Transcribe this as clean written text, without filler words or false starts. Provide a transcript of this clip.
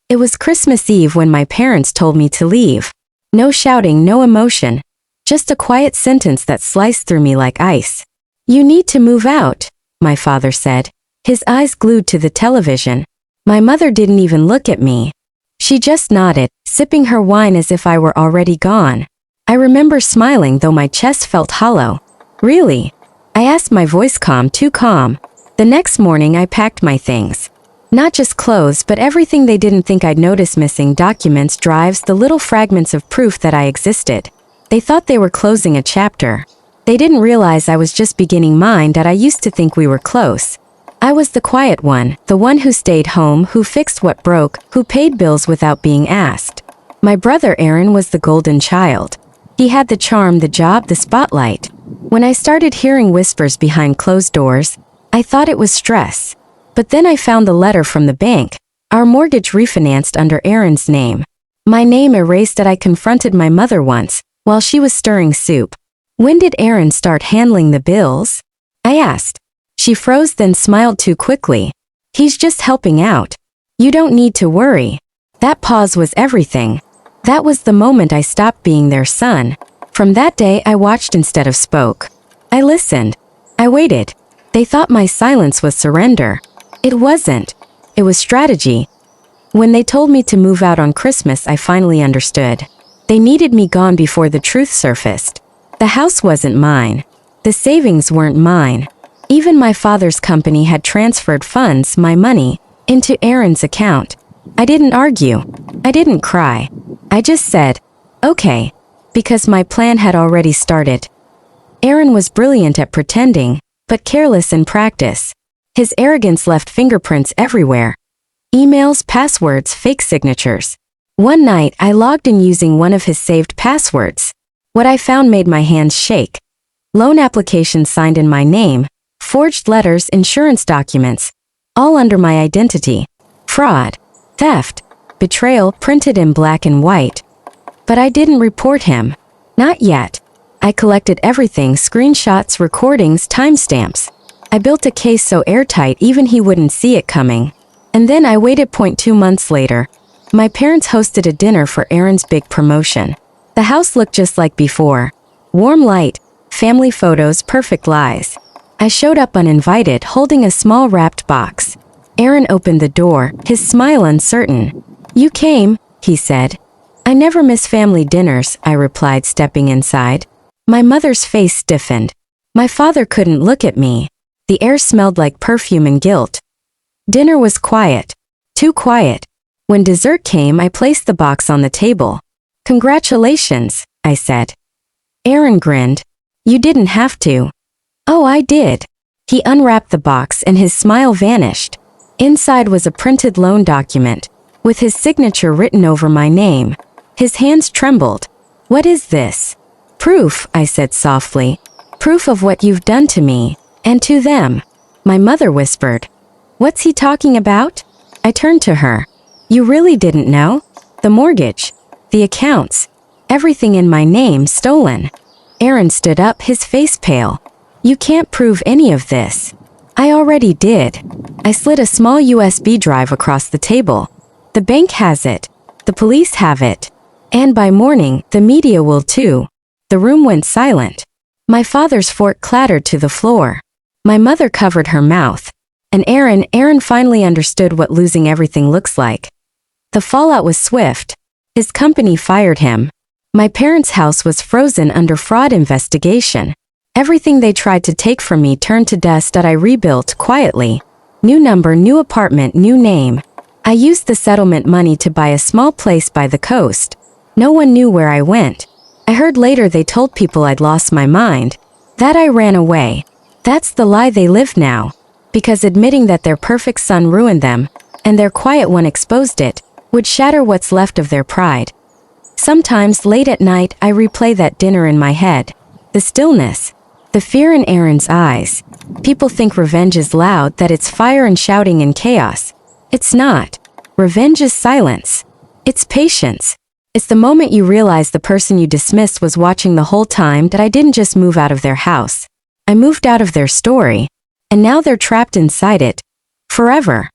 It was Christmas Eve when my parents told me to leave. No shouting, no emotion. Just a quiet sentence that sliced through me like ice. "You need to move out," my father said, his eyes glued to the television. My mother didn't even look at me. She just nodded, sipping her wine as if I were already gone. I remember smiling though my chest felt hollow. "Really?" I asked, my voice calm, too calm. The next morning I packed my things. Not just clothes but everything they didn't think I'd notice: missing documents, drives, the little fragments of proof that I existed. They thought they were closing a chapter. They didn't realize I was just beginning mine, that I used to think we were close. I was the quiet one, the one who stayed home, who fixed what broke, who paid bills without being asked. My brother Aaron was the golden child. He had the charm, the job, the spotlight. When I started hearing whispers behind closed doors, I thought it was stress. But then I found the letter from the bank. Our mortgage refinanced under Aaron's name. My name erased. That I confronted my mother once, while she was stirring soup. "When did Aaron start handling the bills?" I asked. She froze, then smiled too quickly. "He's just helping out. You don't need to worry." That pause was everything. That was the moment I stopped being their son. From that day I watched instead of spoke. I listened. I waited. They thought my silence was surrender. It wasn't. It was strategy. When they told me to move out on Christmas, I finally understood. They needed me gone before the truth surfaced. The house wasn't mine. The savings weren't mine. Even my father's company had transferred funds, my money, into Aaron's account. I didn't argue. I didn't cry. I just said, "Okay," because my plan had already started. Aaron was brilliant at pretending, but careless in practice. His arrogance left fingerprints everywhere. Emails, passwords, fake signatures. One night I logged in using one of his saved passwords. What I found made my hands shake. Loan applications signed in my name, forged letters, insurance documents, all under my identity. Fraud, theft, betrayal printed in black and white. But I didn't report him. Not yet. I collected everything: screenshots, recordings, timestamps. I built a case so airtight even he wouldn't see it coming. And then I waited. 2 months later, my parents hosted a dinner for Aaron's big promotion. The house looked just like before. Warm light, family photos, perfect lies. I showed up uninvited, holding a small wrapped box. Aaron opened the door, his smile uncertain. "You came," he said. "I never miss family dinners," I replied, stepping inside. My mother's face stiffened. My father couldn't look at me. The air smelled like perfume and guilt. Dinner was quiet. Too quiet. When dessert came, I placed the box on the table. "Congratulations," I said. Aaron grinned. "You didn't have to." "Oh, I did." He unwrapped the box and his smile vanished. Inside was a printed loan document, with his signature written over my name. His hands trembled. "What is this?" "Proof," I said softly. "Proof of what you've done to me, and to them." My mother whispered. "What's he talking about?" I turned to her. "You really didn't know? The mortgage, the accounts, everything in my name stolen." Aaron stood up, his face pale. "You can't prove any of this." "I already did." I slid a small USB drive across the table. "The bank has it. The police have it. And by morning, the media will too." The room went silent. My father's fork clattered to the floor. My mother covered her mouth. And Aaron finally understood what losing everything looks like. The fallout was swift. His company fired him. My parents' house was frozen under fraud investigation. Everything they tried to take from me turned to dust that I rebuilt quietly. New number, new apartment, new name. I used the settlement money to buy a small place by the coast. No one knew where I went. I heard later they told people I'd lost my mind, that I ran away. That's the lie they live now. Because admitting that their perfect son ruined them, and their quiet one exposed it, would shatter what's left of their pride. Sometimes late at night I replay that dinner in my head. The stillness. The fear in Aaron's eyes. People think revenge is loud, that it's fire and shouting and chaos. It's not. Revenge is silence. It's patience. It's the moment you realize the person you dismissed was watching the whole time, that I didn't just move out of their house. I moved out of their story. And now they're trapped inside it. Forever.